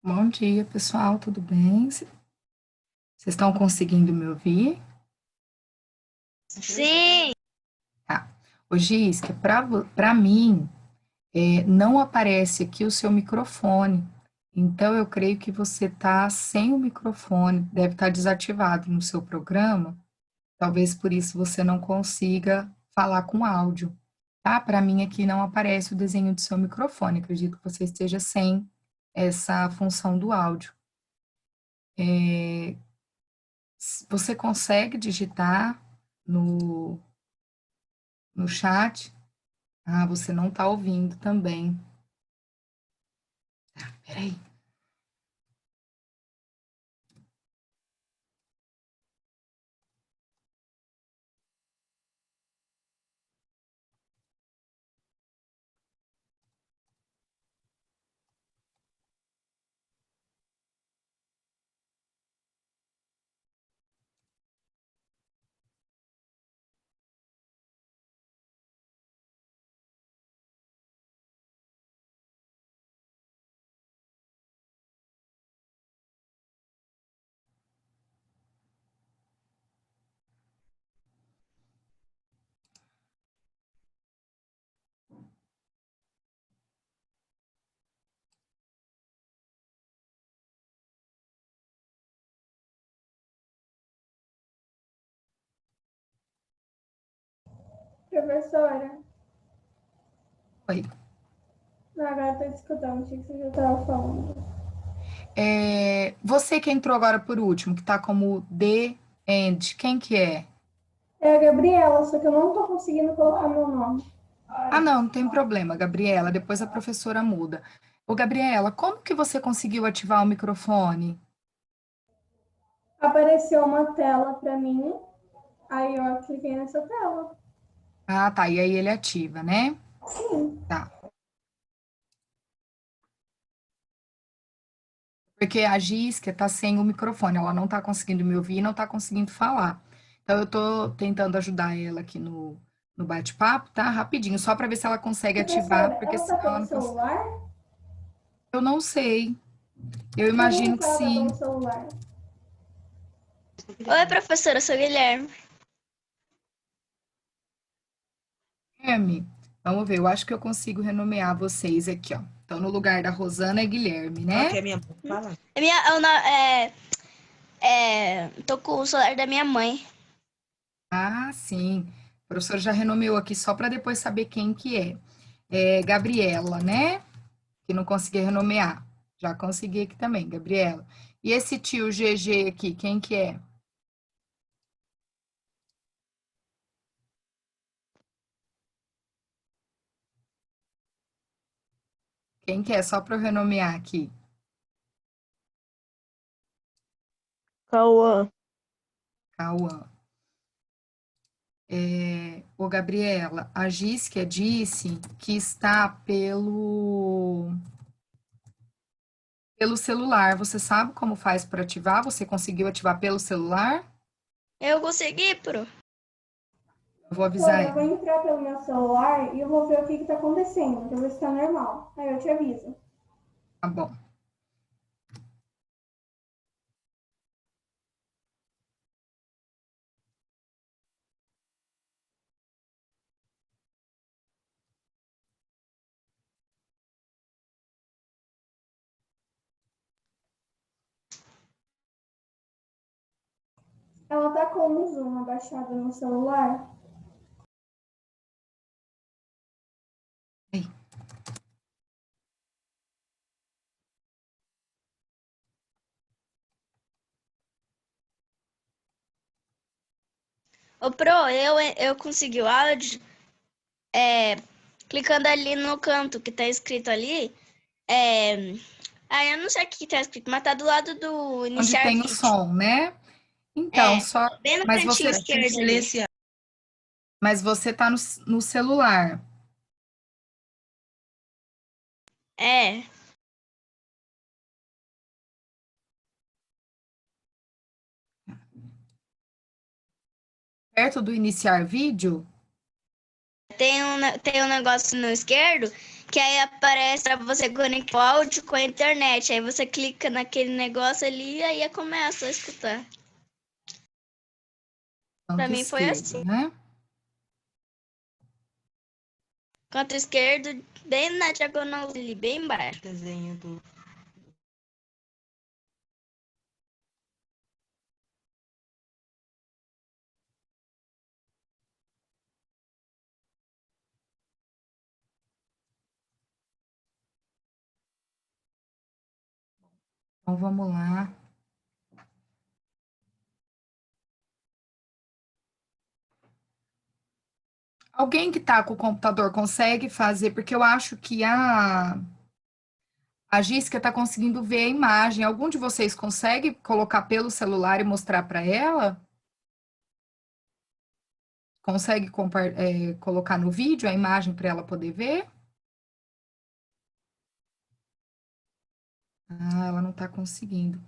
Bom dia, pessoal, tudo bem? Vocês estão conseguindo me ouvir? Sim, Tá. Ô, Giska, para mim, não aparece aqui o seu microfone. Então, eu creio que você está sem o microfone, deve estar desativado no seu programa. Talvez por isso você não consiga falar com áudio, tá? Para mim, aqui não aparece o desenho do seu microfone. Acredito que você esteja sem essa função do áudio. Você consegue digitar no, no chat? Ah, você não está ouvindo também. Peraí. Professora, Oi. não, agora eu tô escutando, achei que você já tava falando. Você que entrou agora por último, que está como The End, quem que é? É a Gabriela, só que eu não tô conseguindo colocar meu nome. Ah, não, não tem problema, Gabriela. Depois a professora muda. Ô, Gabriela, como que você conseguiu ativar o microfone? Apareceu uma tela pra mim, aí eu cliquei nessa tela. Ah, tá. E aí ele ativa, né? Sim, Tá. Porque a Giska tá sem o microfone, ela não tá conseguindo me ouvir e não tá conseguindo falar. Então, eu tô tentando ajudar ela aqui no bate-papo, tá? Rapidinho, só para ver se ela consegue ativar, professora, porque ela tá senão ela pelo não consegue. celular? Eu não sei. Eu Pergunta imagino se que ela tá sim. pelo celular. oi professora, eu sou Guilherme. Guilherme, vamos ver, eu acho que eu consigo renomear vocês aqui, ó. Então, no lugar da Rosana é Guilherme, Ela né? quer minha mãe fala. Tô com o celular da minha mãe. Ah, sim. O professor já renomeou aqui só para depois saber quem que é. É Gabriela, né? Que não consegui renomear. Já consegui aqui também, Gabriela. E esse tio GG aqui, quem que é? Quem que é? Só para eu renomear aqui. Cauã. Cauã. Ô, Gabriela, a Gískia disse que está pelo celular. Você sabe como faz para ativar? Você conseguiu ativar pelo celular? Eu consegui, pro. Eu vou avisar Professora, eu vou ela. entrar pelo meu celular e eu vou ver o que que tá acontecendo, pra ver se tá normal. Aí eu te aviso. Tá bom. Ela tá com o Zoom abaixado no celular? Aí. Ô, pro, eu consegui o áudio, é, clicando ali no canto que tá escrito ali. É, eu não sei o que tá escrito, mas tá do lado do Onde iniciar tem o vídeo. som, né? Então, É, só. bem no Mas cantinho você, esquerdo ali. mas você tá no celular. É, Perto do iniciar vídeo? tem um negócio no esquerdo Que aí aparece pra você conectar o áudio com a internet. Aí você clica naquele negócio ali e aí começa a escutar. Pra Canto mim foi esquerdo, assim. né? Canto esquerdo, bem na diagonal ali, bem embaixo. Desenho do. Então, vamos lá. Alguém que tá com o computador consegue fazer, porque eu acho que a Jéssica tá conseguindo ver a imagem. Algum de vocês consegue colocar pelo celular e mostrar para ela? Consegue colocar no vídeo a imagem para ela poder ver? Ah, ela não tá conseguindo.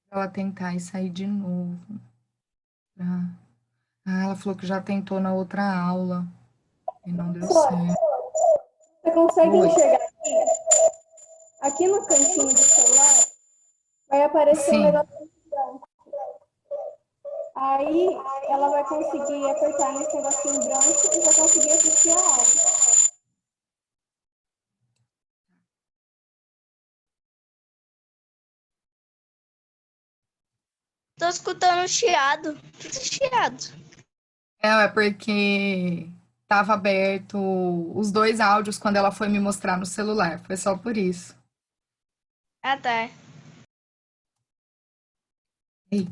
Ela tentar e sair de novo. Ah, ela falou que já tentou na outra aula e não deu certo. Você consegue Oi. enxergar aqui? Aqui no cantinho do celular vai aparecer um Sim. negócio branco. Aí ela vai conseguir apertar nesse negocinho branco e vai conseguir assistir a aula. Tô escutando chiado. Tudo chiado. É porque tava aberto os dois áudios quando ela foi me mostrar no celular. Foi só por isso. Ah, tá. Ei.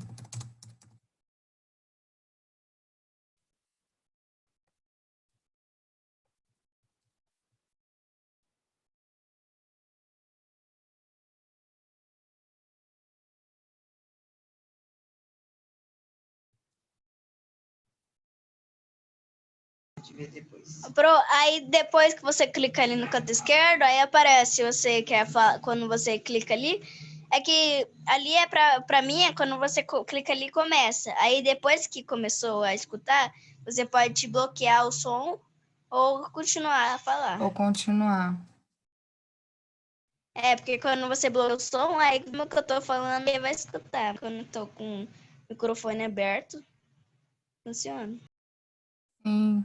Pode ver depois. Aí depois que você clica ali no canto esquerdo, aí aparece você quer quando você clica ali. É que ali é pra mim, é quando você clica ali começa. Aí depois que começou a escutar, você pode bloquear o som ou continuar a falar. Vou continuar. É, porque quando você bloqueia o som, aí como que eu tô falando, ele vai escutar. Quando eu tô com o microfone aberto, funciona. Sim.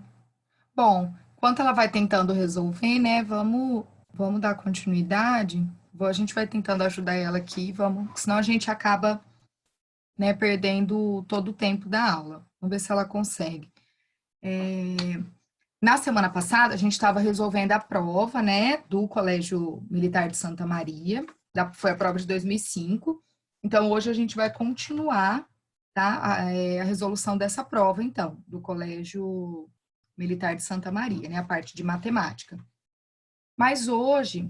Bom, enquanto ela vai tentando resolver, né? Vamos dar continuidade. A gente vai tentando ajudar ela aqui, vamos, senão a gente acaba, né, perdendo todo o tempo da aula. Vamos ver se ela consegue. Na semana passada, a gente estava resolvendo a prova, né, do Colégio Militar de Santa Maria, foi a prova de 2005. Então, hoje a gente vai continuar, tá, a resolução dessa prova, então, do Colégio Militar de Santa Maria, né, a parte de matemática. Mas hoje,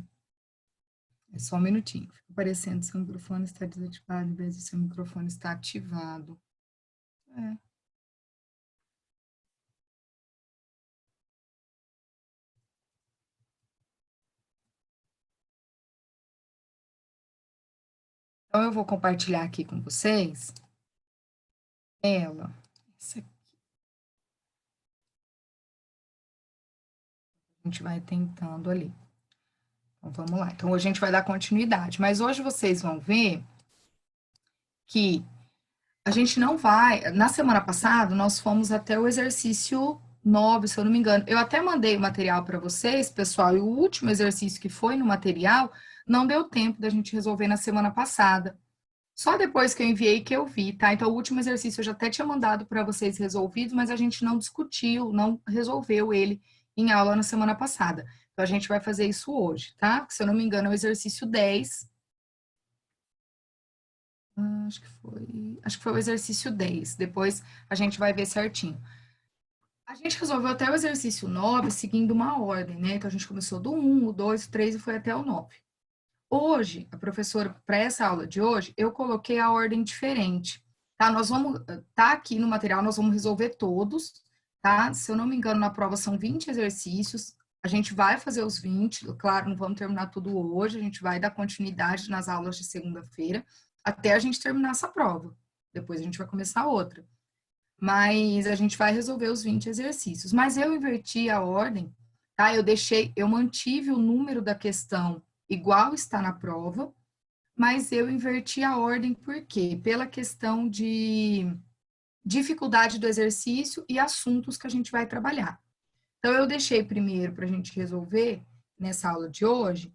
é só um minutinho, fica aparecendo seu microfone está desativado, em vez de seu microfone está ativado. É. Então, eu vou compartilhar aqui com vocês ela. Essa aqui. A gente vai tentando ali. Então, vamos lá. Então, hoje a gente vai dar continuidade. Mas hoje vocês vão ver que a gente não vai. Na semana passada, nós fomos até o exercício 9, se eu não me engano. Eu até mandei o material para vocês, pessoal, e o último exercício que foi no material não deu tempo da gente resolver na semana passada. Só depois que eu enviei que eu vi, tá? Então, o último exercício eu já até tinha mandado para vocês resolvido, mas a gente não discutiu, não resolveu ele em aula na semana passada. Então, a gente vai fazer isso hoje, tá? Se eu não me engano, é o exercício 10. Acho que foi o exercício 10. Depois a gente vai ver certinho. A gente resolveu até o exercício 9 seguindo uma ordem, né? Então, a gente começou do 1, o 2, o 3 e foi até o 9. Hoje, a professora, para essa aula de hoje, eu coloquei a ordem diferente, tá? Tá aqui no material, nós vamos resolver todos, tá? Se eu não me engano, na prova são 20 exercícios, A gente vai fazer os 20, claro, não vamos terminar tudo hoje, a gente vai dar continuidade nas aulas de segunda-feira, até a gente terminar essa prova. Depois a gente vai começar outra. Mas a gente vai resolver os 20 exercícios. Mas eu inverti a ordem, tá? Eu mantive o número da questão igual está na prova, mas eu inverti a ordem por quê? Pela questão de dificuldade do exercício e assuntos que a gente vai trabalhar. Então, eu deixei primeiro para a gente resolver, nessa aula de hoje,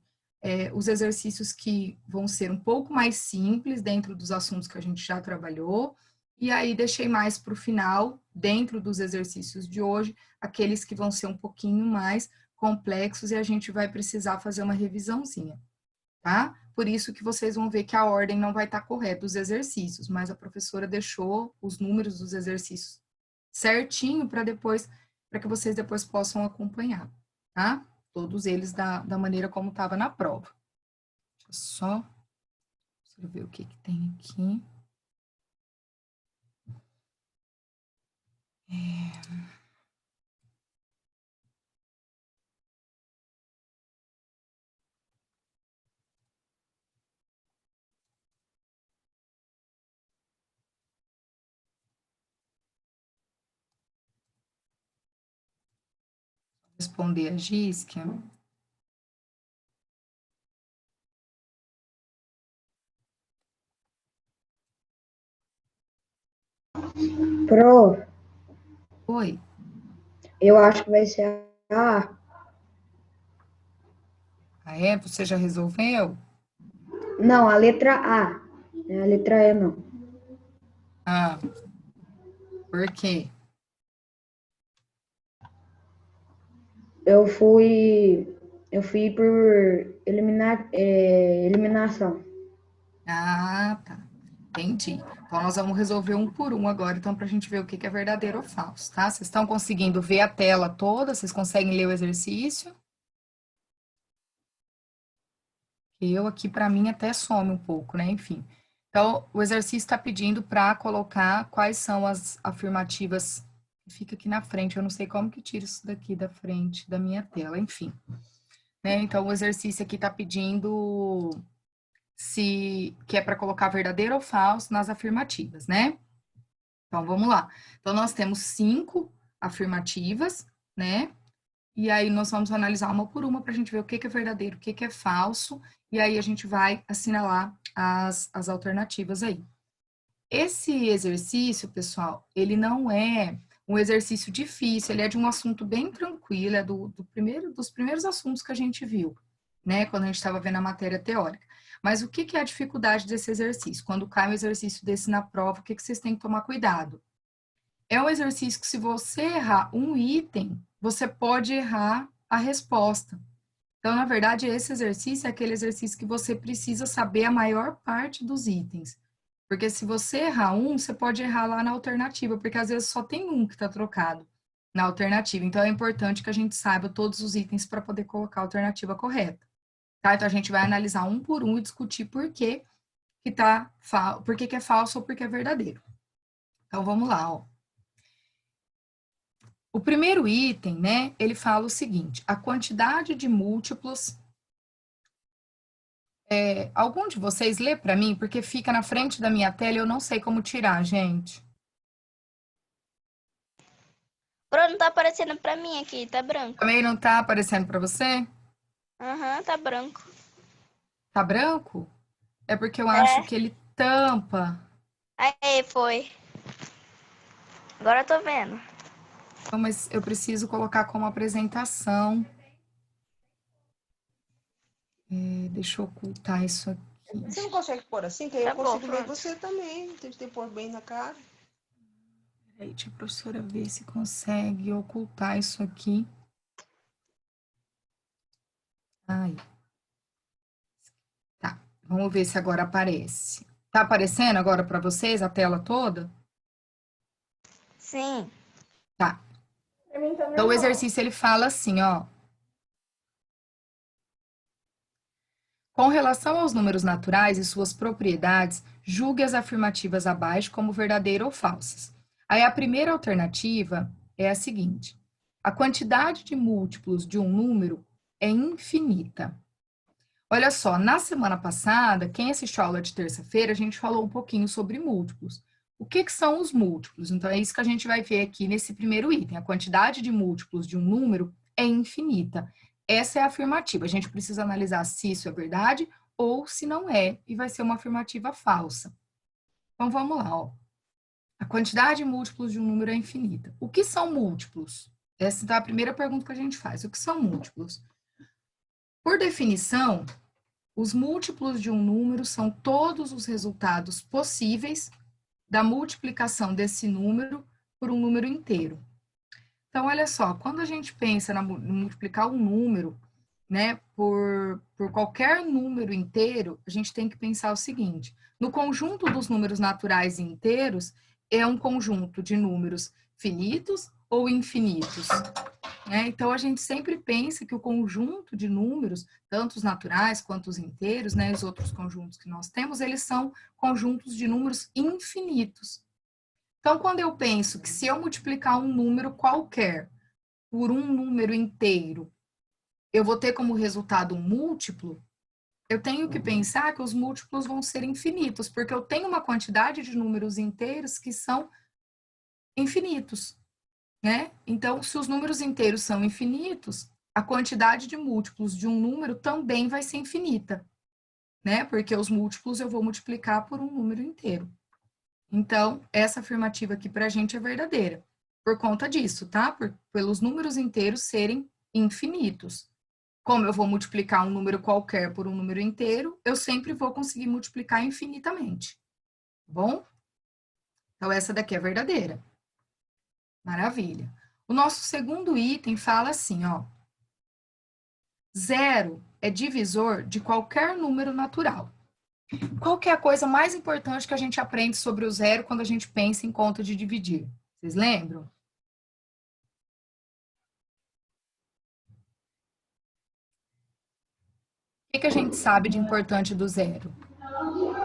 os exercícios que vão ser um pouco mais simples dentro dos assuntos que a gente já trabalhou, e aí deixei mais para o final, dentro dos exercícios de hoje, aqueles que vão ser um pouquinho mais complexos e a gente vai precisar fazer uma revisãozinha, tá? Por isso que vocês vão ver que a ordem não vai estar correta dos exercícios, mas a professora deixou os números dos exercícios certinho para que vocês depois possam acompanhar, tá? Todos eles da maneira como estava na prova. Deixa eu só ver o que tem aqui. Responder a Giskia. Pro, Oi. eu acho que vai ser a A. Ah, é? Você já resolveu? Não, a letra A. Não é a letra E, não. Ah, por quê? Eu fui por eliminação. Ah, tá. Entendi. Então, nós vamos resolver um por um agora, então, para a gente ver o que é verdadeiro ou falso, tá? Vocês estão conseguindo ver a tela toda? Vocês conseguem ler o exercício? Eu aqui, para mim, até some um pouco, né? Enfim. Então, o exercício está pedindo para colocar quais são as afirmativas que fica aqui na frente. Eu não sei como que tira isso daqui da frente da minha tela, enfim. Né? Então, o exercício aqui está pedindo que é para colocar verdadeiro ou falso nas afirmativas, né? Então, vamos lá. Então, nós temos 5 afirmativas, né? E aí, nós vamos analisar uma por uma para a gente ver o que é verdadeiro, o que é falso, e aí a gente vai assinalar as alternativas aí. Esse exercício, pessoal, ele não é um exercício difícil, ele é de um assunto bem tranquilo, é dos primeiros assuntos que a gente viu, né? Quando a gente estava vendo a matéria teórica. Mas o que é a dificuldade desse exercício? Quando cai um exercício desse na prova, o que vocês têm que tomar cuidado? É um exercício que, se você errar um item, você pode errar a resposta. Então, na verdade, esse exercício é aquele exercício que você precisa saber a maior parte dos itens. Porque se você errar um, você pode errar lá na alternativa, porque às vezes só tem um que está trocado na alternativa. Então, é importante que a gente saiba todos os itens para poder colocar a alternativa correta. Tá? Então, a gente vai analisar um por um e discutir por que é falso ou por que é verdadeiro. Então, vamos lá, ó. O primeiro item, né, ele fala o seguinte: a quantidade de múltiplos. Algum de vocês lê para mim, porque fica na frente da minha tela e eu não sei como tirar, gente. Bruno, tá aparecendo pra mim aqui, tá branco. Também não tá aparecendo para você? Aham, tá branco. Tá branco? É porque eu acho que ele tampa. Aí, foi. Agora eu tô vendo. Então, mas eu preciso colocar como apresentação. Deixa eu ocultar isso aqui. Você não consegue pôr assim? Que aí Tá eu bom, consigo ver pronto. você também. Tem que pôr bem na cara. Peraí, deixa a professora ver se consegue ocultar isso aqui. Aí. Tá, vamos ver se agora aparece. Tá aparecendo agora para vocês a tela toda? Sim. Tá. Pra mim tá Então, o normal. exercício, ele fala assim, ó. Com relação aos números naturais e suas propriedades, julgue as afirmativas abaixo como verdadeiras ou falsas. Aí, a primeira alternativa é a seguinte: A quantidade de múltiplos de um número é infinita. Olha só, na semana passada, quem assistiu a aula de terça-feira, a gente falou um pouquinho sobre múltiplos. O que são os múltiplos? Então, é isso que a gente vai ver aqui nesse primeiro item. A quantidade de múltiplos de um número é infinita. Essa é a afirmativa. A gente precisa analisar se isso é verdade ou se não é, e vai ser uma afirmativa falsa. Então, vamos lá, ó. A quantidade de múltiplos de um número é infinita. O que são múltiplos? Essa é a primeira pergunta que a gente faz. O que são múltiplos? Por definição, os múltiplos de um número são todos os resultados possíveis da multiplicação desse número por um número inteiro. Então, olha só, quando a gente pensa em multiplicar um número, né, por qualquer número inteiro, a gente tem que pensar o seguinte: no conjunto dos números naturais e inteiros, é um conjunto de números finitos ou infinitos, né? Então, a gente sempre pensa que o conjunto de números, tanto os naturais quanto os inteiros, né, os outros conjuntos que nós temos, eles são conjuntos de números infinitos. Então, quando eu penso que se eu multiplicar um número qualquer por um número inteiro, eu vou ter como resultado um múltiplo, eu tenho que pensar que os múltiplos vão ser infinitos, porque eu tenho uma quantidade de números inteiros que são infinitos, né? Então, se os números inteiros são infinitos, a quantidade de múltiplos de um número também vai ser infinita, né? Porque os múltiplos eu vou multiplicar por um número inteiro. Então, essa afirmativa aqui para a gente é verdadeira, por conta disso, tá? Pelos números inteiros serem infinitos. Como eu vou multiplicar um número qualquer por um número inteiro, eu sempre vou conseguir multiplicar infinitamente, tá bom? Então, essa daqui é verdadeira. Maravilha. O nosso segundo item fala assim, ó. 0 é divisor de qualquer número natural. Qual que é a coisa mais importante que a gente aprende sobre o zero quando a gente pensa em conta de dividir? Vocês lembram? O que a gente sabe de importante do zero?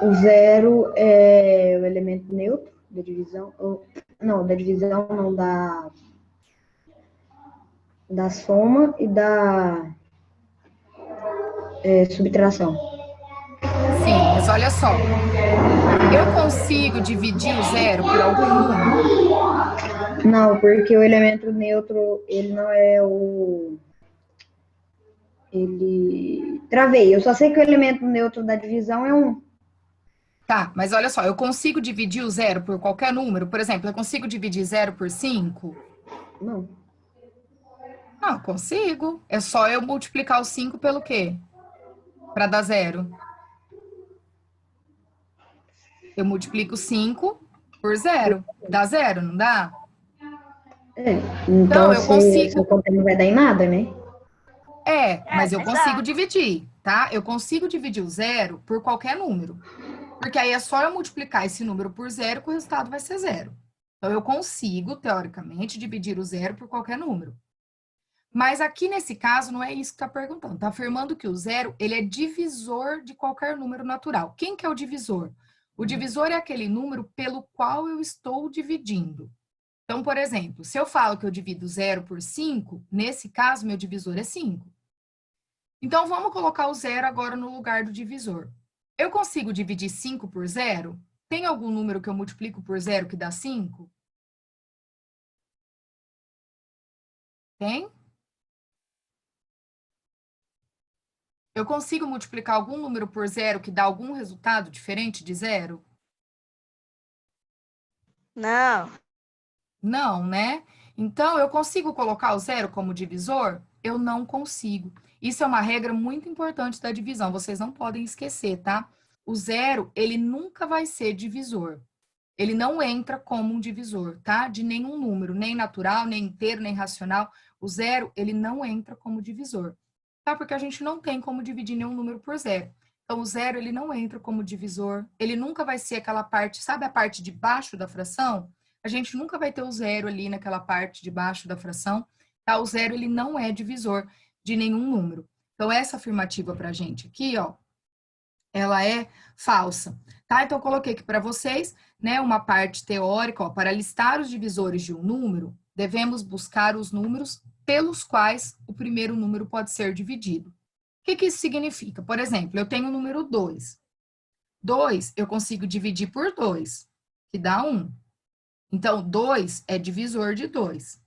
O zero é o elemento neutro da divisão. Não, da divisão não, da soma e da subtração. Sim, mas olha só. Eu consigo dividir o zero por algum número? Não, porque o elemento neutro, ele não é o... Travei. Eu só sei que o elemento neutro da divisão é 1. Tá, mas olha só, eu consigo dividir o zero por qualquer número? Por exemplo, eu consigo dividir 0 por 5? Não. Não, consigo. É só eu multiplicar o 5 pelo quê? Para dar zero. Eu multiplico 5 por 0. Dá zero, não dá? Então, eu consigo. Sua conta não vai dar em nada, né? Mas eu consigo dividir, tá? Eu consigo dividir o zero por qualquer número. Porque aí é só eu multiplicar esse número por 0 que o resultado vai ser 0. Então, eu consigo, teoricamente, dividir o zero por qualquer número. Mas aqui nesse caso não é isso que está perguntando. Está afirmando que o zero, ele é divisor de qualquer número natural. Quem que é o divisor? O divisor é aquele número pelo qual eu estou dividindo. Então, por exemplo, se eu falo que eu divido 0 por 5, nesse caso, meu divisor é 5. Então, vamos colocar o zero agora no lugar do divisor. Eu consigo dividir 5 por 0? Tem algum número que eu multiplico por 0 que dá 5? Tem? Eu consigo multiplicar algum número por 0 que dá algum resultado diferente de 0? Não. Não, né? Então, eu consigo colocar o zero como divisor? Eu não consigo. Isso é uma regra muito importante da divisão, vocês não podem esquecer, tá? O zero, ele nunca vai ser divisor. Ele não entra como um divisor, tá? De nenhum número, nem natural, nem inteiro, nem racional. O zero, ele não entra como divisor, tá? Porque a gente não tem como dividir nenhum número por zero. Então, o zero, ele não entra como divisor. Ele nunca vai ser aquela parte, sabe a parte de baixo da fração? A gente nunca vai ter o zero ali naquela parte de baixo da fração, tá? O zero, ele não é divisor de nenhum número. Então, essa afirmativa pra gente aqui, ó, ela é falsa, tá? Então, eu coloquei aqui para vocês, né, uma parte teórica, ó, para listar os divisores de um número, devemos buscar os números pelos quais o primeiro número pode ser dividido. O que isso significa? Por exemplo, eu tenho o número 2. 2 eu consigo dividir por 2, que dá 1. Então, 2 é divisor de 2.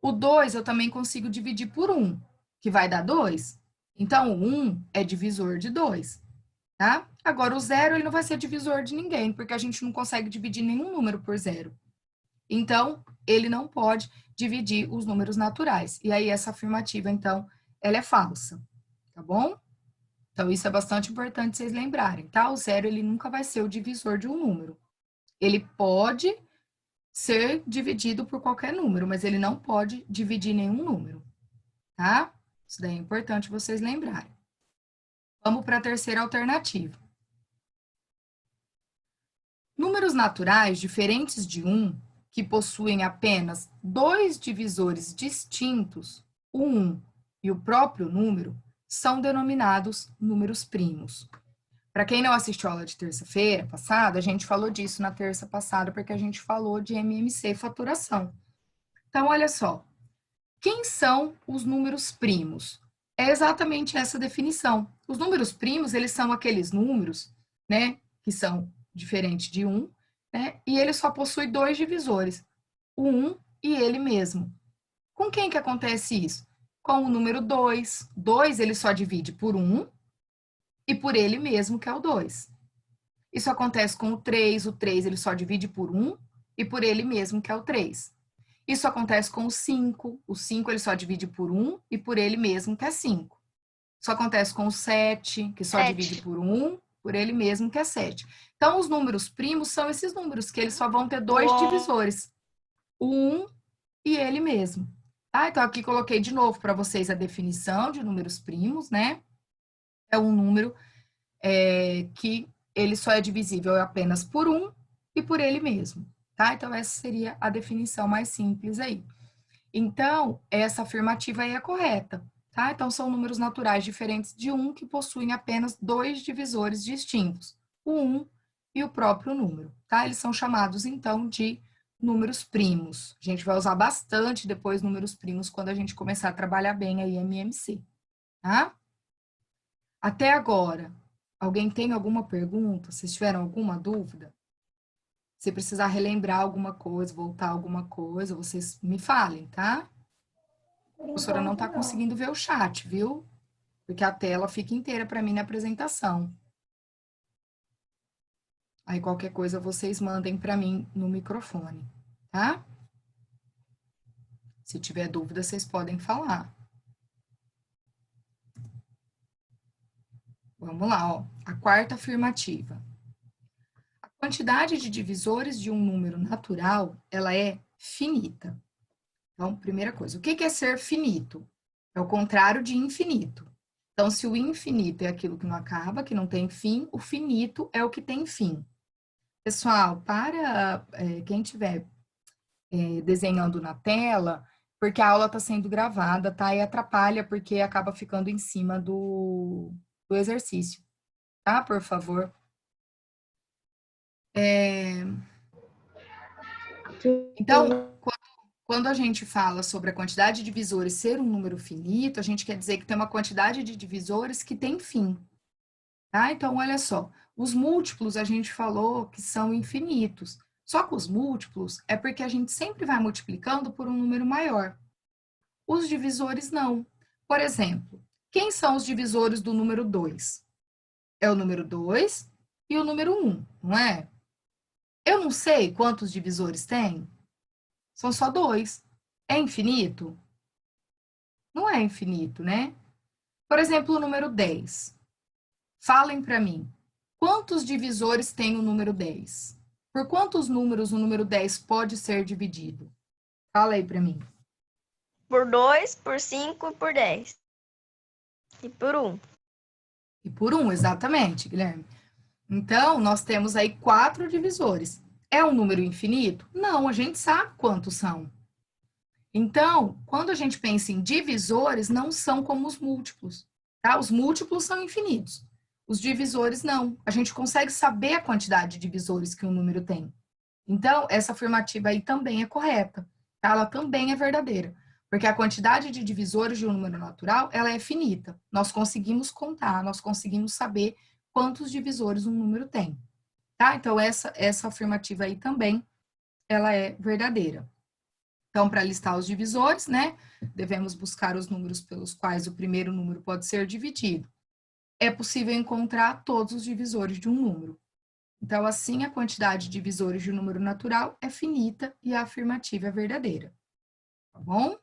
O 2 eu também consigo dividir por 1, que vai dar 2. Então, o 1 é divisor de 2. Tá? Agora, o 0 ele não vai ser divisor de ninguém, porque a gente não consegue dividir nenhum número por 0. Então, ele não pode dividir os números naturais. E aí, essa afirmativa, então, ela é falsa. Tá bom? Então, isso é bastante importante vocês lembrarem, tá? O 0, ele nunca vai ser o divisor de um número. Ele pode ser dividido por qualquer número, mas ele não pode dividir nenhum número, tá? Isso daí é importante vocês lembrarem. Vamos para a terceira alternativa. Números naturais diferentes de 1, que possuem apenas 2 divisores distintos, o 1 e o próprio número, são denominados números primos. Para quem não assistiu a aula de terça-feira passada, a gente falou disso na terça passada, porque a gente falou de MMC, faturação. Então, olha só. Quem são os números primos? É exatamente essa definição. Os números primos, eles são aqueles números, né, que são diferentes de 1, né, e ele só possui 2 divisores, o 1 e ele mesmo. Com quem que acontece isso? Com o número 2. 2 ele só divide por 1 e por ele mesmo, que é o 2. Isso acontece com o 3 ele só divide por 1 e por ele mesmo, que é o 3. Isso acontece com o 5 ele só divide por 1 e por ele mesmo, que é 5. Isso acontece com o 7, que só divide por 1, por ele mesmo, que é 7. Então, os números primos são esses números, que eles só vão ter 2 divisores, o 1 e ele mesmo. Ah, então aqui coloquei de novo para vocês a definição de números primos, né? É um número que ele só é divisível apenas por 1 e por ele mesmo, tá? Então, essa seria a definição mais simples aí. Então, essa afirmativa aí é correta, tá? Então, são números naturais diferentes de 1 que possuem apenas 2 divisores distintos, o 1 e o próprio número, tá? Eles são chamados, então, de números primos. A gente vai usar bastante depois números primos quando a gente começar a trabalhar bem aí MMC, tá? Até agora, alguém tem alguma pergunta? Vocês tiveram alguma dúvida? Se precisar relembrar alguma coisa, voltar alguma coisa, vocês me falem, tá? A professora não está conseguindo ver o chat, viu? Porque a tela fica inteira para mim na apresentação. Aí qualquer coisa vocês mandem para mim no microfone, tá? Se tiver dúvida, vocês podem falar. Vamos lá, ó. A quarta afirmativa. A quantidade de divisores de um número natural, ela é finita. Então, primeira coisa, o que é ser finito? É o contrário de infinito. Então, se o infinito é aquilo que não acaba, que não tem fim, o finito é o que tem fim. Pessoal, para quem estiver desenhando na tela, porque a aula está sendo gravada, tá? E atrapalha porque acaba ficando em cima do exercício, tá? Por favor. Então, quando a gente fala sobre a quantidade de divisores ser um número finito, a gente quer dizer que tem uma quantidade de divisores que tem fim, tá? Então, olha só, os múltiplos a gente falou que são infinitos, só que os múltiplos é porque a gente sempre vai multiplicando por um número maior. Os divisores não. Por exemplo, quem são os divisores do número 2? É o número 2 e o número 1, não é? Eu não sei quantos divisores tem. São só 2. É infinito? Não é infinito, né? Por exemplo, o número 10. Falem para mim, quantos divisores tem o número 10? Por quantos números o número 10 pode ser dividido? Fala aí para mim. Por 2, por 5 e por 10. E por 1. E por 1, exatamente, Guilherme. Então, nós temos aí 4 divisores. É um número infinito? Não, a gente sabe quantos são. Então, quando a gente pensa em divisores, não são como os múltiplos, tá? Os múltiplos são infinitos. Os divisores, não. A gente consegue saber a quantidade de divisores que um número tem. Então, essa afirmativa aí também é correta. ela também é verdadeira. Porque a quantidade de divisores de um número natural, ela é finita. Nós conseguimos contar, nós conseguimos saber quantos divisores um número tem. Tá? Então, essa afirmativa aí também, ela é verdadeira. Então, para listar os divisores, né, devemos buscar os números pelos quais o primeiro número pode ser dividido. É possível encontrar todos os divisores de um número. Então, assim, a quantidade de divisores de um número natural é finita e a afirmativa é verdadeira. Tá bom?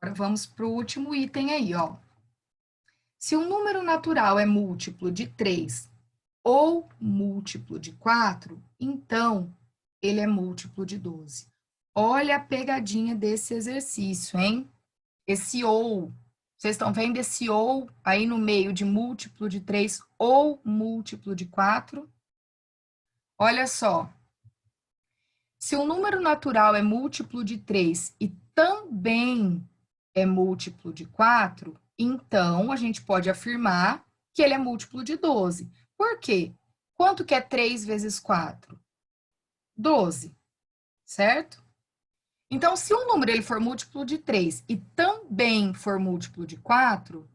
Agora vamos para o último item aí, ó. Se um número natural é múltiplo de 3 ou múltiplo de 4, então ele é múltiplo de 12. Olha a pegadinha desse exercício, hein? Esse ou, vocês estão vendo esse ou aí no meio de múltiplo de 3 ou múltiplo de 4? Olha só. Se um número natural é múltiplo de 3 e também é múltiplo de 4, então a gente pode afirmar que ele é múltiplo de 12. Por quê? Quanto que é 3 vezes 4? 12, certo? Então, se um número ele for múltiplo de 3 e também for múltiplo de 4,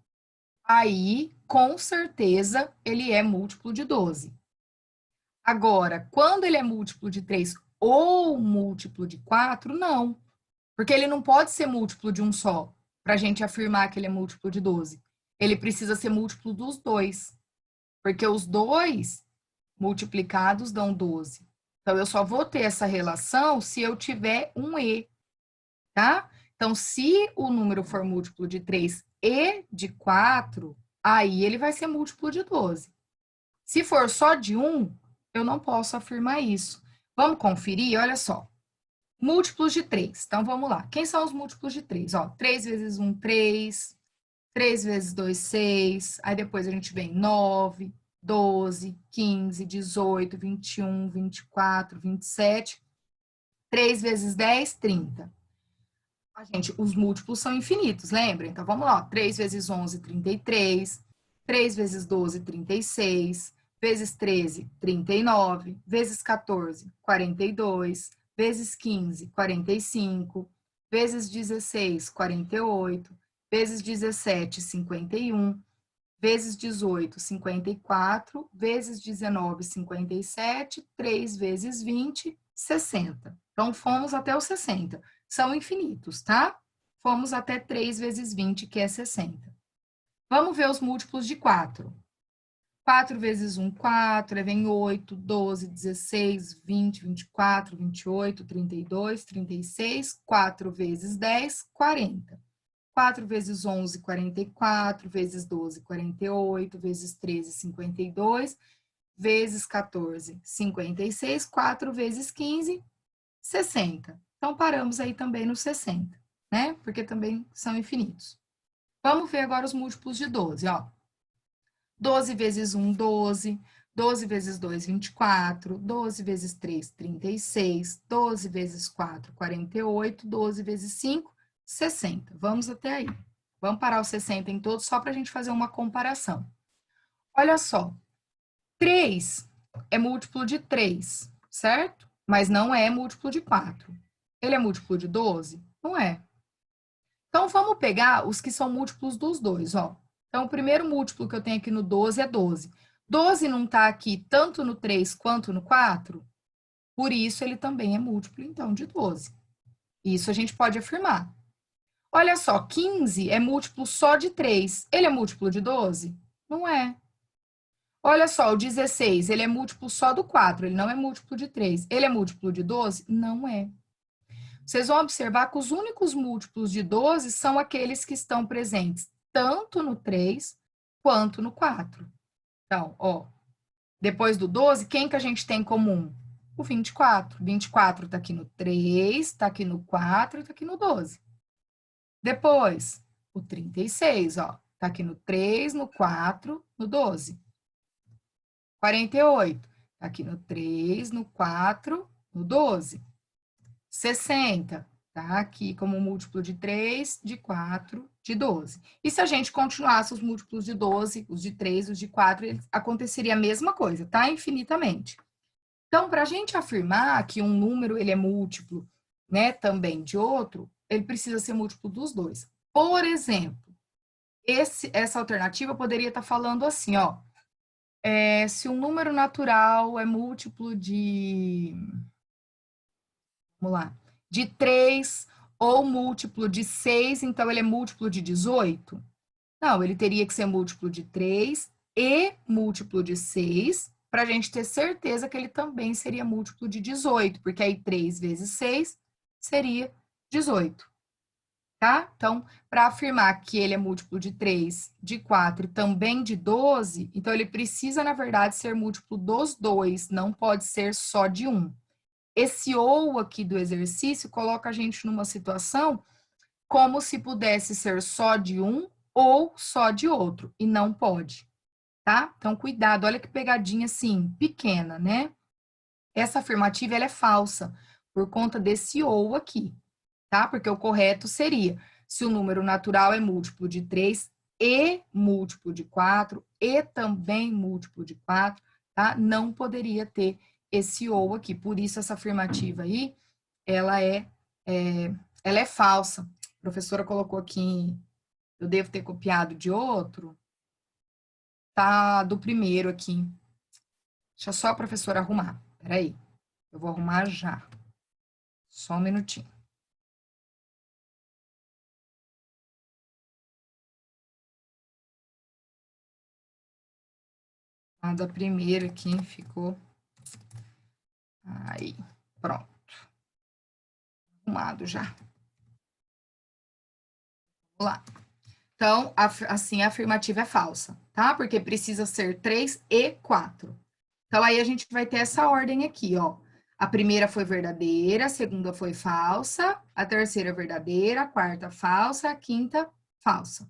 aí, com certeza, ele é múltiplo de 12. Agora, quando ele é múltiplo de 3 ou múltiplo de 4, não. Porque ele não pode ser múltiplo de um só, para a gente afirmar que ele é múltiplo de 12. Ele precisa ser múltiplo dos dois. Porque os dois multiplicados dão 12. Então, eu só vou ter essa relação se eu tiver um E, tá? Então, se o número for múltiplo de 3 e de 4, aí ele vai ser múltiplo de 12. Se for só de 1, eu não posso afirmar isso. Vamos conferir? Olha só. Múltiplos de 3. Então, vamos lá. Quem são os múltiplos de 3? Ó, 3 vezes 1, 3. 3 vezes 2, 6. Aí depois a gente vem 9, 12, 15, 18, 21, 24, 27. 3 vezes 10, 30. Gente, os múltiplos são infinitos, lembra? Então, vamos lá. 3 vezes 11, 33. 3 vezes 12, 36. Vezes 13, 39. Vezes 14, 42. Vezes 15, 45. Vezes 16, 48. Vezes 17, 51. Vezes 18, 54. Vezes 19, 57. 3 vezes 20, 60. Então, fomos até os 60. São infinitos, tá? Fomos até 3 vezes 20, que é 60. Vamos ver os múltiplos de 4. 4 vezes 1, 4, aí vem 8, 12, 16, 20, 24, 28, 32, 36, 4 vezes 10, 40. 4 vezes 11, 44, vezes 12, 48, vezes 13, 52, vezes 14, 56, 4 vezes 15, 60. Então, paramos aí também no 60, né? Porque também são infinitos. Vamos ver agora os múltiplos de 12, ó. 12 vezes 1, 12. 12 vezes 2, 24. 12 vezes 3, 36. 12 vezes 4, 48. 12 vezes 5, 60. Vamos até aí. Vamos parar os 60 em todos só para a gente fazer uma comparação. Olha só. 3 é múltiplo de 3, certo? Mas não é múltiplo de 4. Ele é múltiplo de 12? Não é. Então, vamos pegar os que são múltiplos dos dois, ó. Então, o primeiro múltiplo que eu tenho aqui no 12 é 12. 12 não está aqui tanto no 3 quanto no 4? Por isso, ele também é múltiplo, então, de 12. Isso a gente pode afirmar. Olha só, 15 é múltiplo só de 3. Ele é múltiplo de 12? Não é. Olha só, o 16, ele é múltiplo só do 4, ele não é múltiplo de 3. Ele é múltiplo de 12? Não é. Vocês vão observar que os únicos múltiplos de 12 são aqueles que estão presentes tanto no 3 quanto no 4. Então, ó, depois do 12, quem que a gente tem em comum? O 24. 24 está aqui no 3, está aqui no 4 e está aqui no 12. Depois, o 36, ó, está aqui no 3, no 4, no 12. 48, está aqui no 3, no 4, no 12. 60, tá? Aqui como múltiplo de 3, de 4, de 12. E se a gente continuasse os múltiplos de 12, os de 3, os de 4, aconteceria a mesma coisa, tá? Infinitamente. Então, para a gente afirmar que um número ele é múltiplo, né, também de outro, ele precisa ser múltiplo dos dois. Por exemplo, essa alternativa poderia estar falando assim, ó, se um número natural é múltiplo de, vamos lá, de 3 ou múltiplo de 6, então ele é múltiplo de 18? Não, ele teria que ser múltiplo de 3 e múltiplo de 6, para a gente ter certeza que ele também seria múltiplo de 18, porque aí 3 vezes 6 seria 18, tá? Então, para afirmar que ele é múltiplo de 3, de 4 e também de 12, então ele precisa, na verdade, ser múltiplo dos dois, não pode ser só de um. Esse ou aqui do exercício coloca a gente numa situação como se pudesse ser só de um ou só de outro, e não pode, tá? Então, cuidado, olha que pegadinha, assim, pequena, né? Essa afirmativa, ela é falsa, por conta desse ou aqui, tá? Porque o correto seria, se o número natural é múltiplo de 3 e múltiplo de 4, e também múltiplo de 4, tá? Não poderia ter esse ou aqui, por isso essa afirmativa aí, ela é falsa. A professora colocou aqui, eu devo ter copiado de outro, tá do primeiro aqui. Deixa só a professora arrumar. Peraí, eu vou arrumar já. Só um minutinho. A da primeira aqui ficou. Aí, pronto. Arrumado já. Vamos lá. Então, assim, a afirmativa é falsa, tá? Porque precisa ser 3 e 4. Então, aí a gente vai ter essa ordem aqui, ó. A primeira foi verdadeira, a segunda foi falsa, a terceira verdadeira, a quarta falsa, a quinta falsa.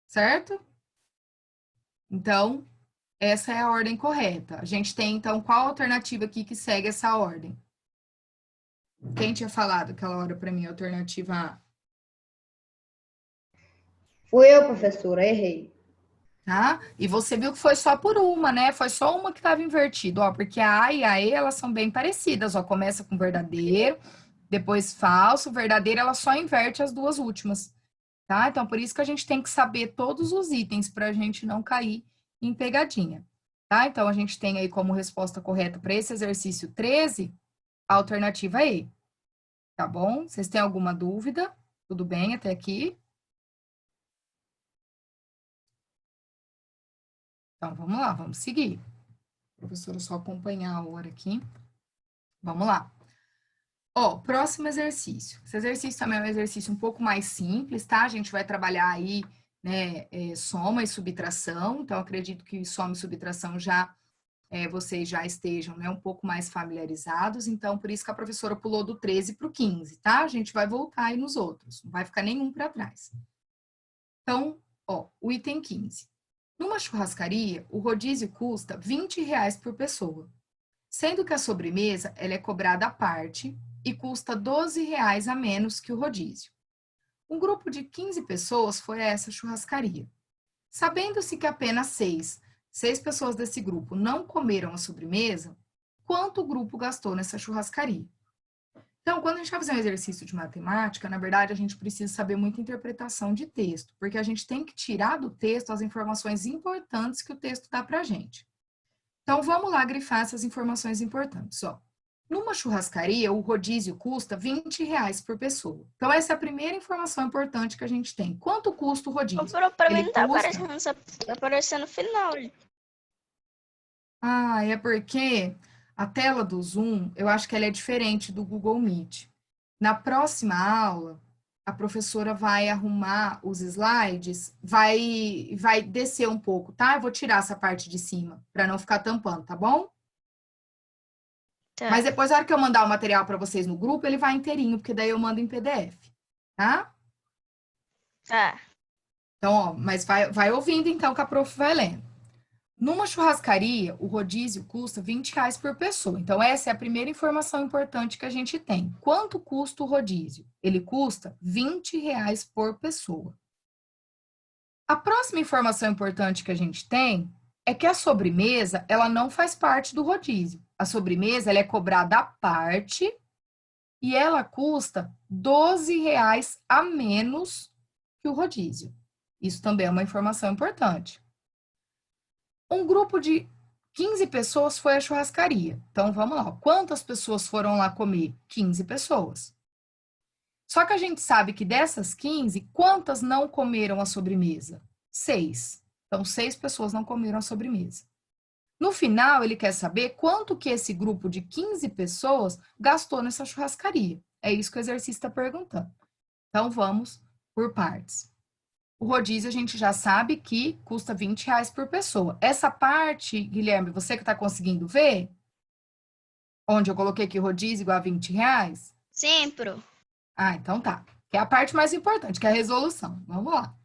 Certo? Então, essa é a ordem correta. A gente tem, então, qual alternativa aqui que segue essa ordem? Quem tinha falado aquela hora para mim, a alternativa A? Fui eu, professora, errei. Tá? E você viu que foi só por uma, né? Foi só uma que estava invertido, ó, porque a A e a E, elas são bem parecidas, ó, começa com verdadeiro, depois falso, verdadeiro, ela só inverte as duas últimas, tá? Então, por isso que a gente tem que saber todos os itens para a gente não cair em pegadinha, tá? Então, a gente tem aí como resposta correta para esse exercício 13, a alternativa E, tá bom? Vocês têm alguma dúvida? Tudo bem até aqui? Então, vamos lá, vamos seguir. Professora, só acompanhar a hora aqui. Vamos lá. Ó, próximo exercício. Esse exercício também é um exercício um pouco mais simples, tá? A gente vai trabalhar aí, né, soma e subtração. Então, acredito que soma e subtração já, vocês já estejam, né, um pouco mais familiarizados. Então, por isso que a professora pulou do 13 para o 15, tá? A gente vai voltar aí nos outros. Não vai ficar nenhum para trás. Então, ó, o item 15. Numa churrascaria, o rodízio custa R$ 20 por pessoa, sendo que a sobremesa ela é cobrada à parte e custa R$ 12 a menos que o rodízio. Um grupo de 15 pessoas foi a essa churrascaria. Sabendo-se que apenas seis pessoas desse grupo não comeram a sobremesa, quanto o grupo gastou nessa churrascaria? Então, quando a gente vai fazer um exercício de matemática, na verdade, a gente precisa saber muita interpretação de texto, porque a gente tem que tirar do texto as informações importantes que o texto dá para a gente. Então, vamos lá grifar essas informações importantes. Ó, numa churrascaria, o rodízio custa R$ 20 por pessoa. Então, essa é a primeira informação importante que a gente tem. Quanto custa o rodízio? Para mim Ele não tá custa... aparecendo, tá aparecendo no final. Ah, é porque a tela do Zoom, eu acho que ela é diferente do Google Meet. Na próxima aula, a professora vai arrumar os slides, vai descer um pouco, tá? Eu vou tirar essa parte de cima, para não ficar tampando, tá bom? Tá. Mas depois, na hora que eu mandar o material para vocês no grupo, ele vai inteirinho, porque daí eu mando em PDF, tá? Tá. Então, ó, mas vai ouvindo então que a prof vai lendo. Numa churrascaria, o rodízio custa R$ 20 por pessoa. Então, essa é a primeira informação importante que a gente tem. Quanto custa o rodízio? Ele custa R$ 20 por pessoa. A próxima informação importante que a gente tem é que a sobremesa, ela não faz parte do rodízio. a sobremesa ela é cobrada à parte e ela custa R$ 12 a menos que o rodízio. Isso também é uma informação importante. Um grupo de 15 pessoas foi à churrascaria. Então, vamos lá. Quantas pessoas foram lá comer? 15 pessoas. Só que a gente sabe que dessas 15, quantas não comeram a sobremesa? 6. Então, 6 pessoas não comeram a sobremesa. No final, ele quer saber quanto que esse grupo de 15 pessoas gastou nessa churrascaria. É isso que o exercício está perguntando. Então, vamos por partes. O rodízio a gente já sabe que custa R$ 20 por pessoa. Essa parte, Guilherme, você que está conseguindo ver? Onde eu coloquei aqui rodízio igual a R$ 20? Sim, pro. Ah, então tá. Que é a parte mais importante, que é a resolução. Vamos lá.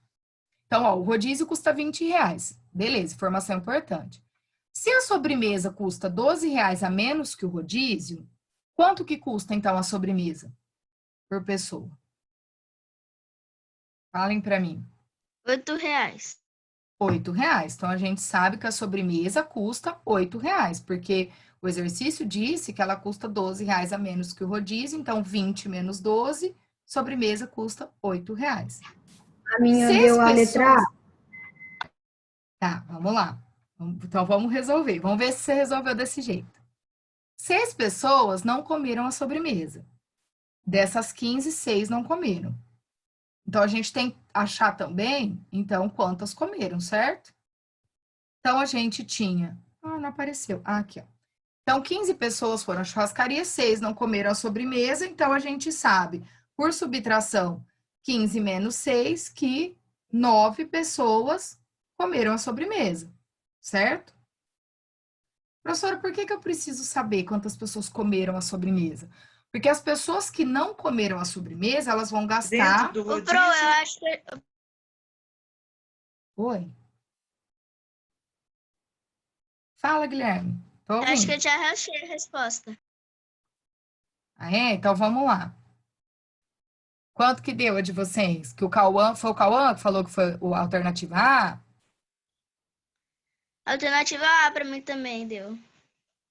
Então, ó, o rodízio custa R$ 20. Beleza, informação importante. Se a sobremesa custa R$ 12 a menos que o rodízio, quanto que custa, então, a sobremesa por pessoa? Falem para mim. R$ 8. R$ 8. Então, a gente sabe que a sobremesa custa R$ 8, porque o exercício disse que ela custa R$ 12 a menos que o rodízio, então 20 menos 12, sobremesa custa R$ 8. A minha 6 deu a letra pessoas... A. Tá, vamos lá. Então, vamos resolver. Vamos ver se você resolveu desse jeito. 6 pessoas não comeram a sobremesa. Dessas 15, 6 não comeram. Então, a gente tem que achar também, então, quantas comeram, certo? Então, a gente tinha... Ah, não apareceu. Ah, aqui, ó. Então, 15 pessoas foram à churrascaria, 6 não comeram a sobremesa. Então, a gente sabe, por subtração, 15 menos 6, que 9 pessoas comeram a sobremesa, certo? Professora, por que eu preciso saber quantas pessoas comeram a sobremesa? Porque as pessoas que não comeram a sobremesa, elas vão gastar... Dentro do Ô, Pro, rodízio, eu acho que... Oi? Fala, Guilherme. Tô Eu acho que ouvindo. eu já achei a resposta. Ah, é? Então, vamos lá. Quanto que deu a de vocês? Que o Cauã, foi o Cauã que falou que foi a alternativa A? Alternativa A pra mim também deu.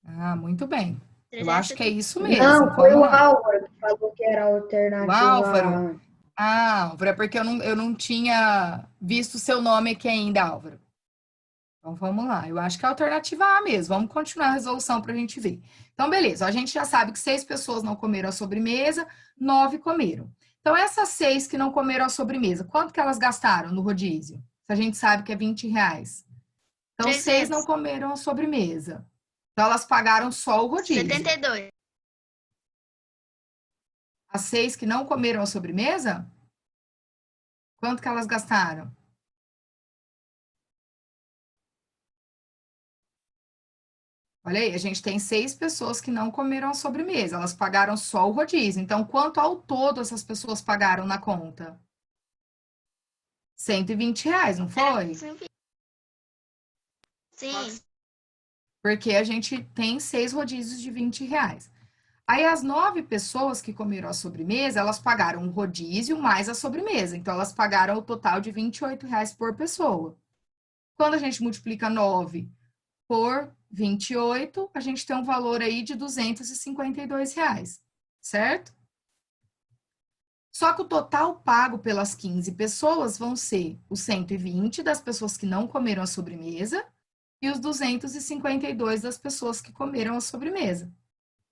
Ah, muito bem. Eu acho que é 370. isso mesmo. Não, foi Vamos o lá. Álvaro que falou que era a O alternativa Álvaro? A. Ah, Álvaro, é porque eu não tinha visto o seu nome aqui ainda, Álvaro. Então, vamos lá. Eu acho que é a alternativa A mesmo. Vamos continuar a resolução para a gente ver. Então, beleza. A gente já sabe que 6 pessoas não comeram a sobremesa, 9 comeram. Então, essas 6 que não comeram a sobremesa, quanto que elas gastaram no rodízio? Se a gente sabe que é R$ 20. Então, 6 não 300. comeram a sobremesa. Então, elas pagaram só o rodízio. 72. As 6 que não comeram a sobremesa, quanto que elas gastaram? Olha aí, a gente tem 6 pessoas que não comeram a sobremesa, elas pagaram só o rodízio. Então, quanto ao todo essas pessoas pagaram na conta? R$ 120, não foi? Sim. Porque a gente tem 6 rodízios de R$ 20. Aí, as 9 pessoas que comeram a sobremesa, elas pagaram o rodízio mais a sobremesa. Então, elas pagaram o total de R$ 28 por pessoa. Quando a gente multiplica 9 por 28, a gente tem um valor aí de R$ 252, certo? Só que o total pago pelas 15 pessoas vão ser os 120 das pessoas que não comeram a sobremesa e os 252 das pessoas que comeram a sobremesa.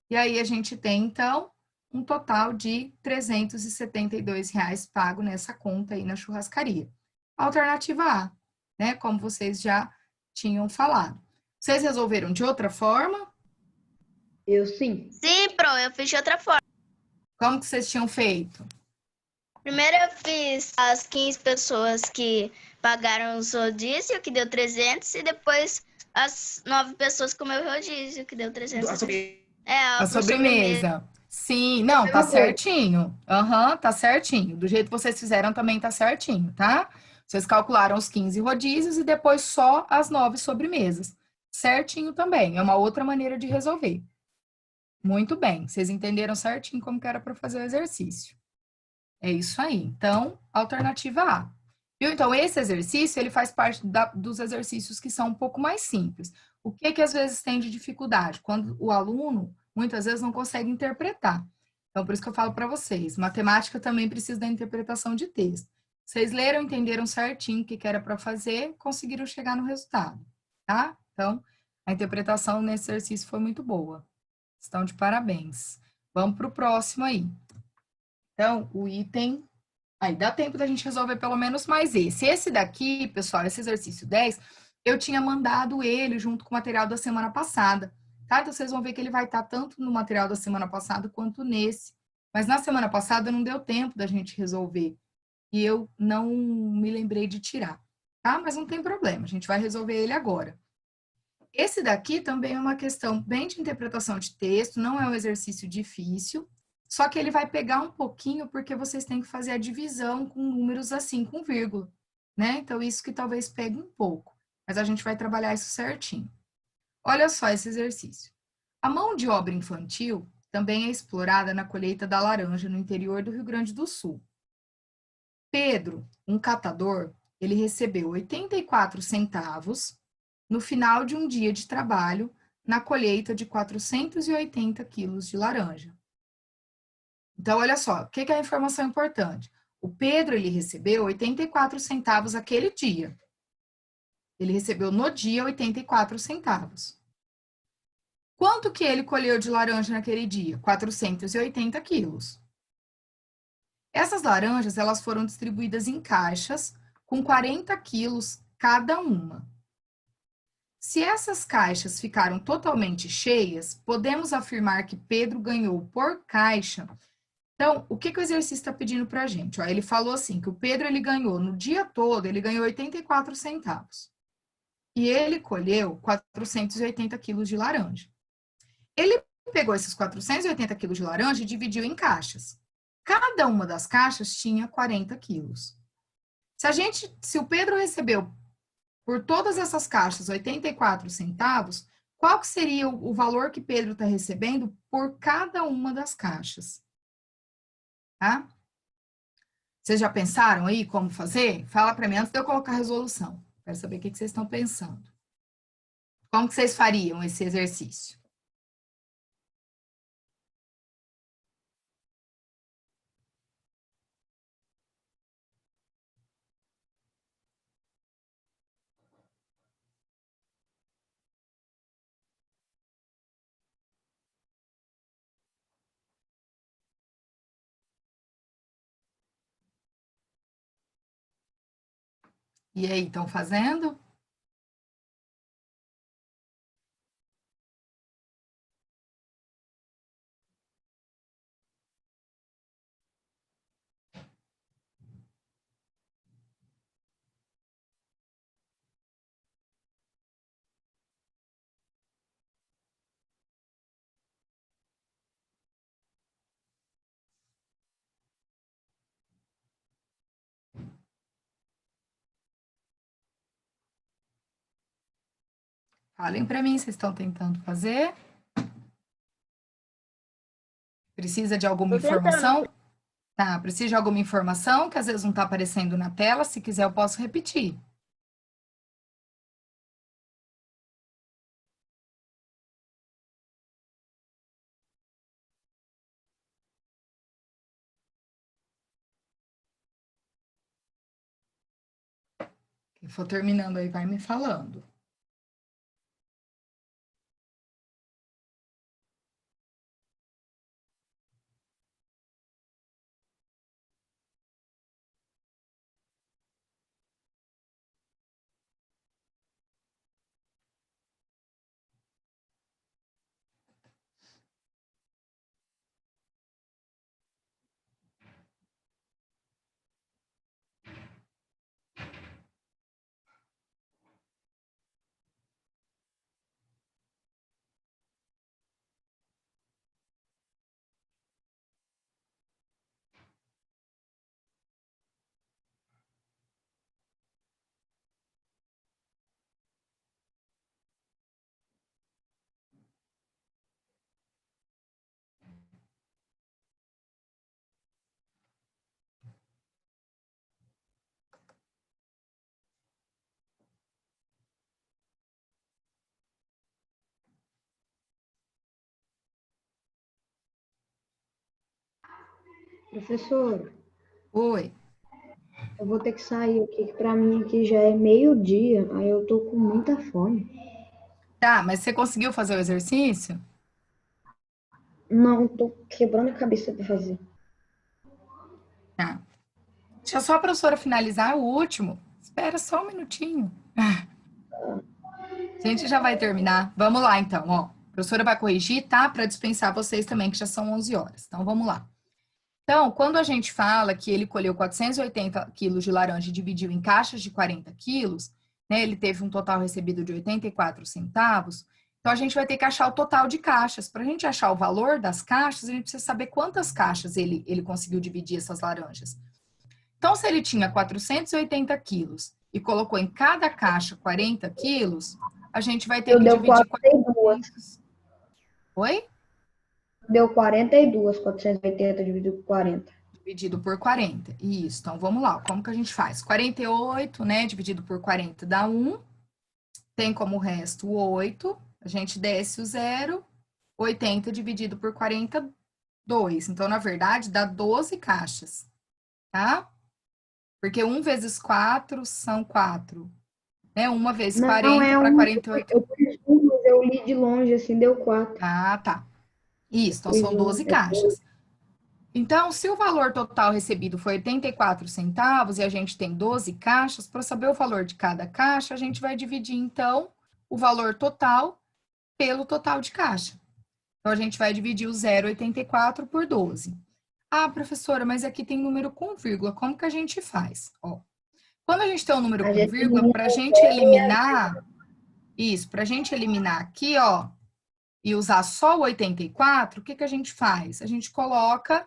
E aí a gente tem, então, um total de R$ 372 pago nessa conta aí na churrascaria. Alternativa A, né? Como vocês já tinham falado. Vocês resolveram de outra forma? Eu sim. Sim, Pro, eu fiz de outra forma. Como que vocês tinham feito? Primeiro eu fiz as 15 pessoas que pagaram o rodízio, que deu 300, e depois as 9 pessoas que comeu o rodízio, que deu 300. a sobremesa. A sobremesa. Sim, não, tá certinho. Aham, tá certinho. Do jeito que vocês fizeram também tá certinho, tá? Vocês calcularam os 15 rodízios e depois só as 9 sobremesas. Certinho também. É uma outra maneira de resolver. Muito bem. Vocês entenderam certinho como que era para fazer o exercício. É isso aí. Então, alternativa A. Viu? Então, esse exercício, ele faz parte dos exercícios que são um pouco mais simples. O que que às vezes tem de dificuldade? Quando o aluno, muitas vezes, não consegue interpretar. Então, por isso que eu falo para vocês, matemática também precisa da interpretação de texto. Vocês leram, entenderam certinho o que era para fazer, conseguiram chegar no resultado, tá? Então, a interpretação nesse exercício foi muito boa. Estão de parabéns. Vamos para o próximo aí. Então, o item... Aí, dá tempo da gente resolver pelo menos mais esse. Esse daqui, pessoal, esse exercício 10, eu tinha mandado ele junto com o material da semana passada, tá? Então, vocês vão ver que ele vai estar tanto no material da semana passada quanto nesse. Mas na semana passada não deu tempo da gente resolver. E eu não me lembrei de tirar, tá? Mas não tem problema, a gente vai resolver ele agora. Esse daqui também é uma questão bem de interpretação de texto, não é um exercício difícil, só que ele vai pegar um pouquinho porque vocês têm que fazer a divisão com números assim, com vírgula, né? Então, isso que talvez pegue um pouco, mas a gente vai trabalhar isso certinho. Olha só esse exercício. A mão de obra infantil também é explorada na colheita da laranja no interior do Rio Grande do Sul. Pedro, um catador, ele recebeu 84 centavos no final de um dia de trabalho na colheita de 480 quilos de laranja. Então, olha só, o que é a informação importante? O Pedro, ele recebeu 84 centavos aquele dia. Ele recebeu no dia 84 centavos. Quanto que ele colheu de laranja naquele dia? 480 quilos. Essas laranjas, elas foram distribuídas em caixas com 40 quilos cada uma. Se essas caixas ficaram totalmente cheias, podemos afirmar que Pedro ganhou por caixa. Então, o que o exercício está pedindo para a gente? Ó, ele falou assim, que o Pedro ele ganhou, no dia todo, ele ganhou 84 centavos. E ele colheu 480 quilos de laranja. Ele pegou esses 480 quilos de laranja e dividiu em caixas. Cada uma das caixas tinha 40 quilos. Se o Pedro recebeu por todas essas caixas 84 centavos, qual que seria o valor que Pedro está recebendo por cada uma das caixas? Tá? Vocês já pensaram aí como fazer? Fala para mim antes de eu colocar a resolução. Quero saber o que vocês estão pensando. Como que vocês fariam esse exercício? E aí, estão fazendo? Falem para mim, vocês estão tentando fazer? Precisa de alguma informação? Tá, precisa de alguma informação que às vezes não está aparecendo na tela. Se quiser, eu posso repetir. Quem for terminando aí, vai me falando. Professor, Oi. eu vou ter que sair aqui, que pra mim aqui já é meio-dia, aí eu tô com muita fome. Tá, mas você conseguiu fazer o exercício? Não, tô quebrando a cabeça pra fazer. Tá. Deixa só a professora finalizar o último. Espera só um minutinho. A gente já vai terminar. Vamos lá, então, ó. A professora vai corrigir, tá? Para dispensar vocês também, que já são 11 horas. Então, vamos lá. Então, quando a gente fala que ele colheu 480 quilos de laranja e dividiu em caixas de 40 quilos, né? Ele teve um total recebido de 84 centavos. Então, a gente vai ter que achar o total de caixas. Para a gente achar o valor das caixas, a gente precisa saber quantas caixas ele conseguiu dividir essas laranjas. Então, se ele tinha 480 quilos e colocou em cada caixa 40 quilos, a gente vai ter Eu que deu dividir 42. 400. Oi? Deu 42, 480 dividido por 40. Dividido por 40. Isso. Então, vamos lá. Como que a gente faz? 48, né? Dividido por 40 dá 1. Tem como resto o 8. A gente desce o 0. 80 dividido por 40, 2. Então, na verdade, dá 12 caixas, tá? Porque 1 vezes 4 são 4. Né? 1 vezes Não, 40 é para um. 48. Eu pus um, mas eu li de longe, assim, deu 4. Ah, tá. Isso, então Pus são um. 12 caixas. Então, se o valor total recebido foi 84 centavos e a gente tem 12 caixas, para saber o valor de cada caixa, a gente vai dividir, então, o valor total pelo total de caixa. Então, a gente vai dividir o 0,84 por 12. Ah, professora, mas aqui tem número com vírgula. Como que a gente faz? Ó, quando a gente tem um número A com gente vírgula, elimina para a o gente zero e eliminar, isso, para a gente eliminar aqui, ó, e usar só o 84, o que que a gente faz? A gente coloca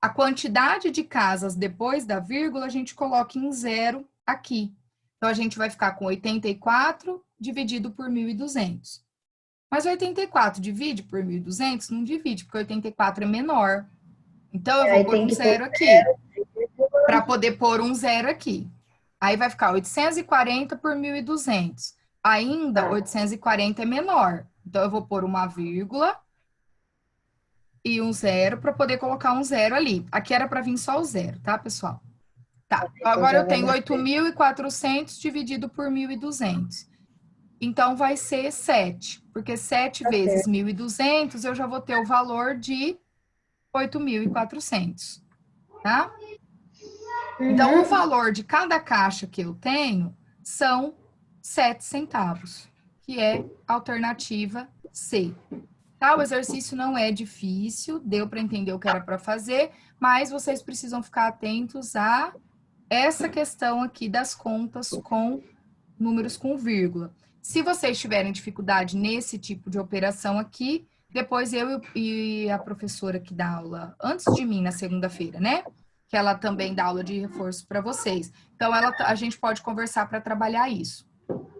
a quantidade de casas depois da vírgula, a gente coloca em zero aqui. Então, a gente vai ficar com 84 dividido por 1.200. Mas 84 divide por 1.200? Não divide, porque 84 é menor. Então, eu vou aí pôr tem um que pôr zero aqui, vírgula. para poder pôr um zero aqui. Aí vai ficar 840 por 1.200. Ainda, 840 é menor. Então, eu vou pôr uma vírgula e um zero para poder colocar um zero ali. Aqui era para vir só o zero, tá, pessoal? Tá. Então Agora já eu vai tenho dar 8.400 dividido por 1.200. Então vai ser 7, porque 7 vezes certo. 1.200 eu já vou ter o valor de 8.400, tá? Então o Uhum. valor de cada caixa que eu tenho são 7 centavos, que é a alternativa C. Tá? O exercício não é difícil, deu para entender o que era para fazer, mas vocês precisam ficar atentos a essa questão aqui das contas com números com vírgula. Se vocês tiverem dificuldade nesse tipo de operação aqui, depois eu e a professora que dá aula antes de mim na segunda-feira, né? Que ela também dá aula de reforço para vocês. Então, a gente pode conversar para trabalhar isso,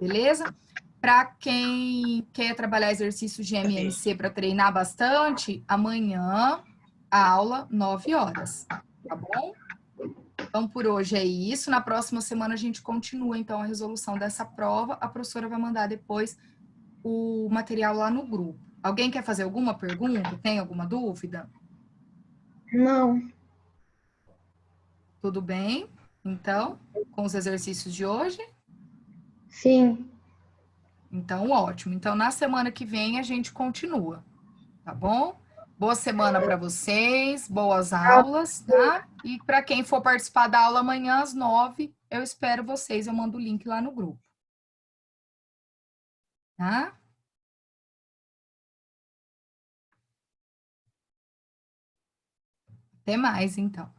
beleza? Para quem quer trabalhar exercício de MMC para treinar bastante, amanhã, aula, 9 horas, tá bom? Então, por hoje é isso. Na próxima semana a gente continua, então, a resolução dessa prova. A professora vai mandar depois o material lá no grupo. Alguém quer fazer alguma pergunta? Tem alguma dúvida? Não, Tudo bem? Então, com os exercícios de hoje? sim. Então, ótimo. Então, na semana que vem a gente continua, tá bom? Boa semana para vocês, boas aulas, tá? E para quem for participar da aula amanhã às 9, eu espero vocês. Eu mando o link lá no grupo, tá? Até mais, então.